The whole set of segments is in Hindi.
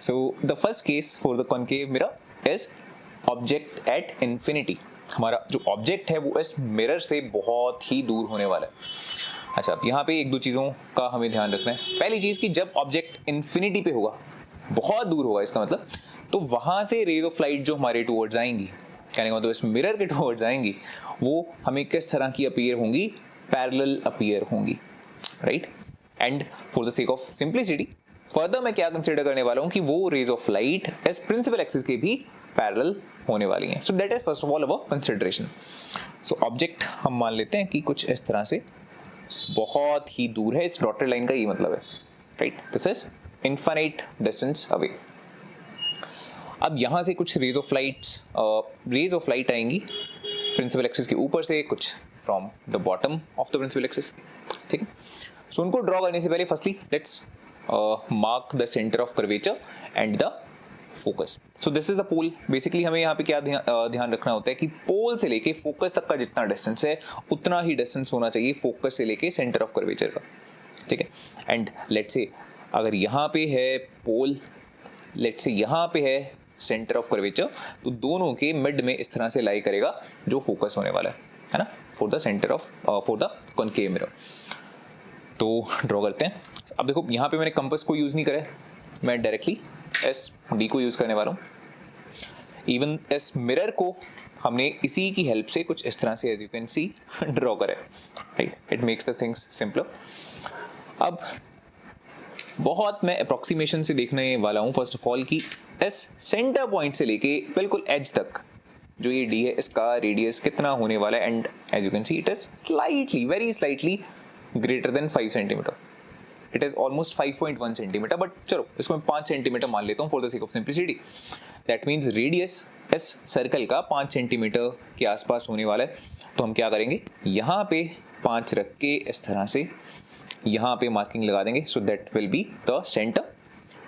So the first case for the concave mirror is object at infinity. हमारा जो ऑब्जेक्ट है वो इस मिरर से बहुत ही दूर होने वाला है. अच्छा, अब यहाँ पे एक दो चीज़ों का हमें ध्यान रखना है. पहली चीज़ कि जब ऑब्जेक्ट इन्फिनिटी पे होगा, बहुत दूर होगा, इसका मतलब तो वहाँ से रेज ऑफ लाइट जो हमारे टुवर्ड्स आएंगी, कहने का मतलब इस मिरर के टुवर्ड्स आएंगी, वो हमें किस तरह की अपीयर होंगी? पैरेलल अपीयर होंगी, right. And for the sake of simplicity further मैं क्या कंसिडर करने वाला हूँ कि वो रेज ऑफ लाइट इस प्रिंसिपल एक्सिस के भी पैरेलल होने वाली हैं. So that is first of all our consideration. So object हम मान लेते हैं कि कुछ इस तरह से बहुत ही दूर है. इस डॉटेड लाइन का ये मतलब है, right, this is infinite distance away. अब यहाँ से कुछ रेज ऑफ लाइट आएंगी प्रिंसिपल एक्सिस के ऊपर से, कुछ from the bottom of the principal axis, ठीक है. सो उनको ड्रॉ करने से पहले firstly let's mark the centre of curvature and the focus. So this is the pole. Basically हमें यहाँ पे क्या ध्यान रखना होता है कि पोल से लेके फोकस तक का जितना डिस्टेंस है उतना ही डिस्टेंस होना चाहिए फोकस से लेके सेंटर ऑफ कर्वेचर का, ठीक है. एंड लेट्स से अगर यहाँ पे है पोल, लेट्स से यहाँ पे है सेंटर ऑफ कर्वेचर, तो दोनों के मिड में इस तरह से लाई करेगा जो फोकस होने वाला है ना, for the centre of for the concave mirror. तो ड्रॉ करते हैं. अब देखो यहाँ पे मैंने कंपास को यूज़ नहीं करा है, मैं डायरेक्टली एस डी को यूज़ करने वाला हूँ. इवन इस मिरर को हमने इसी की हेल्प से कुछ इस तरह से as you can see draw करा है, right. It makes the things simpler. अब बहुत मैं अप्रॉक्सीमेशन से देखने वाला हूँ फर्स्ट ऑफ ऑल कि इस सेंटर पॉइंट से लेके बिल्कुल एज तक जो ये डी है इसका रेडियस कितना होने वाला है. And as you can see it is slightly, very slightly greater than 5 centimetre. It is almost 5.1 centimetre, but चलो इसको मैं 5 सेंटीमीटर मान लेता हूँ for the sake of simplicity. That means radius इस सर्कल का 5 सेंटीमीटर के आसपास होने वाला है. तो हम क्या करेंगे, यहाँ पे 5 रख के इस तरह से यहाँ पे मार्किंग लगा देंगे. So that will be the centre.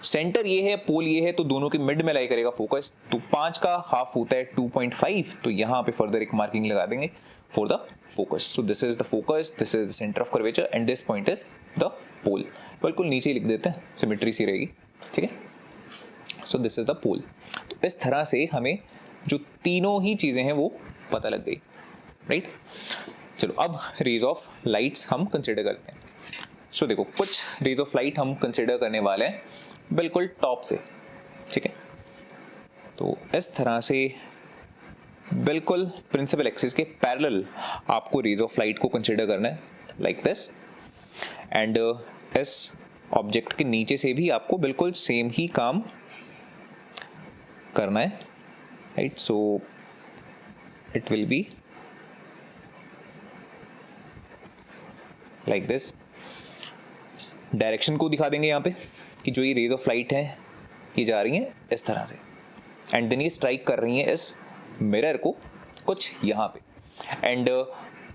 Centre ये है, पोल ये है, तो दोनों के मिड में लाई करेगा फोकस. तो 5 का हाफ होता है 2.5, तो यहाँ पे फर्दर एक मार्किंग लगा देंगे for the focus. So this is the focus, this is the centre of curvature and this point is the pole. बिल्कुल नीचे लिख देते हैं, सिमेट्री सी रहेगी, ठीक है. सो दिस इज द पोल. तो इस तरह से हमें जो तीनों ही चीज़ें हैं वो पता लग गई, राइट. चलो अब रेज ऑफ लाइट्स हम कंसिडर करते हैं. सो देखो कुछ रेज ऑफ लाइट हम कंसिडर करने वाले हैं बिल्कुल टॉप से, ठीक है. तो इस तरह से बिल्कुल प्रिंसिपल एक्सिस के पैरेलल आपको रेज ऑफ लाइट को कंसिडर करना है, लाइक दिस. एंड इस ऑब्जेक्ट के नीचे से भी आपको बिल्कुल सेम ही काम करना है, right. So it will be like this. Direction को दिखा देंगे यहाँ पे कि जो ये रेज ऑफ लाइट है ये जा रही हैं इस तरह से, एंड देन ये स्ट्राइक कर रही हैं इस मिरर को कुछ यहाँ पे. एंड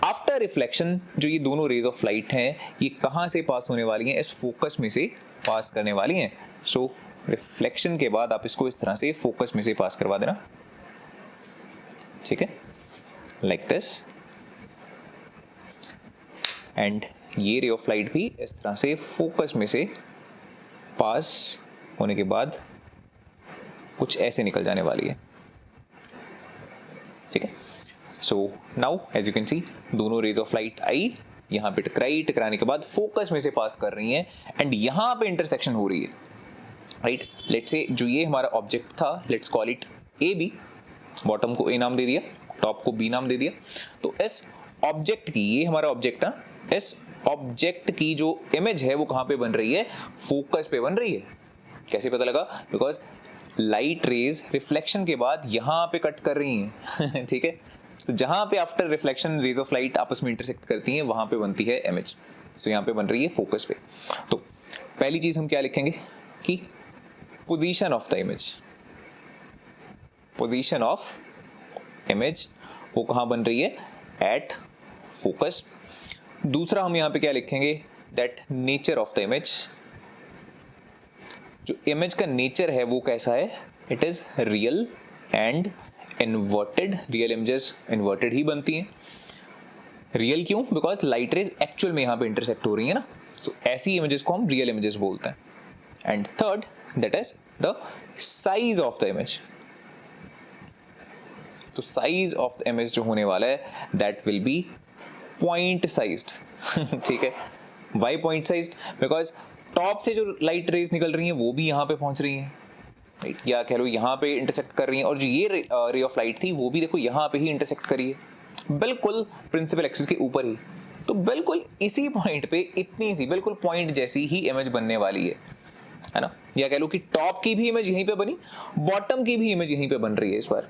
आफ्टर रिफ्लेक्शन जो ये दोनों रेज ऑफ लाइट हैं ये कहाँ से पास होने वाली हैं? इस फोकस में से पास करने वाली हैं. सो रिफ्लेक्शन के बाद आप इसको इस तरह से फोकस में से पास करवा देना, ठीक है, लाइक दिस. एंड ये रे ऑफ लाइट भी इस तरह से फोकस में से पास होने के बाद कुछ ऐसे निकल जाने वाली है, ठीक है. So now as you can see दोनों रेज ऑफ लाइट आई, यहाँ पे टकराई, टकराने के बाद फोकस में से पास कर रही हैं एंड यहाँ पे इंटरसेक्शन हो रही है, राइट. लेट्स से जो ये हमारा ऑब्जेक्ट था, let's call it A B. Bottom को ए नाम दे दिया, टॉप को बी नाम दे दिया. तो इस ऑब्जेक्ट की, ये हमारा ऑब्जेक्ट था, इस ऑब्जेक्ट की जो इमेज है वो कहाँ पे बन रही है? फोकस पे बन रही है. कैसे पता लगा? बिकॉज लाइट रेज रिफ्लेक्शन के बाद यहाँ पे कट कर रही हैं ठीक है. तो जहाँ पे after reflection rays of light आपस में इंटरसेक्ट करती हैं वहाँ पे बनती है इमेज. सो यहाँ पे बन रही है फोकस पे. तो पहली चीज हम क्या लिखेंगे कि position of the image. Position of image वो कहाँ बन रही है? At focus. दूसरा हम यहाँ पे क्या लिखेंगे? That nature of the image. जो इमेज का नेचर है वो कैसा है? It is real and inverted. Real images inverted ही बनती हैं. रियल क्यों? बिकॉज लाइट रेज एक्चुअल में यहाँ पे इंटरसेक्ट हो रही है ना. सो ऐसी इमेजेस को हम रियल इमेजेस बोलते हैं. And third that is the size of the image. तो साइज ऑफ द इमेज जो होने वाला है that will be point sized. ठीक है, why point sized? Because top से जो लाइट रेज निकल रही हैं वो भी यहाँ पे पहुंच रही हैं, राइट, या कह लो यहाँ पे इंटरसेक्ट कर रही हैं, और जो ये रे ऑफ लाइट थी वो भी देखो यहाँ पे ही इंटरसेक्ट करी है, बिल्कुल प्रिंसिपल एक्सिस के ऊपर ही। तो बिल्कुल इसी पॉइंट पे इतनी सी बिल्कुल पॉइंट जैसी ही इमेज बनने वाली है ना, या कह लो कि टॉप की भी इमेज यहीं पे बनी, बॉटम की भी इमेज यहीं पे बन रही है इस बार।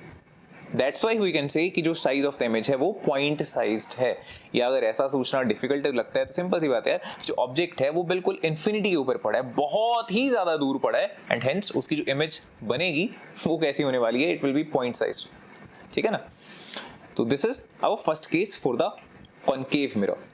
That's why we can say कि जो साइज ऑफ द इमेज है वो पॉइंट साइज्ड है। या अगर ऐसा सोचना डिफिकल्ट लगता है तो सिंपल सी बात है यार, जो ऑब्जेक्ट है वो बिल्कुल इन्फिनिटी के ऊपर पड़ा है, बहुत ही ज्यादा दूर पड़ा है, एंड हेंस उसकी जो इमेज बनेगी वो कैसी होने वाली है, it will be point sized. ठीक है ना। तो this is our first case for the concave mirror.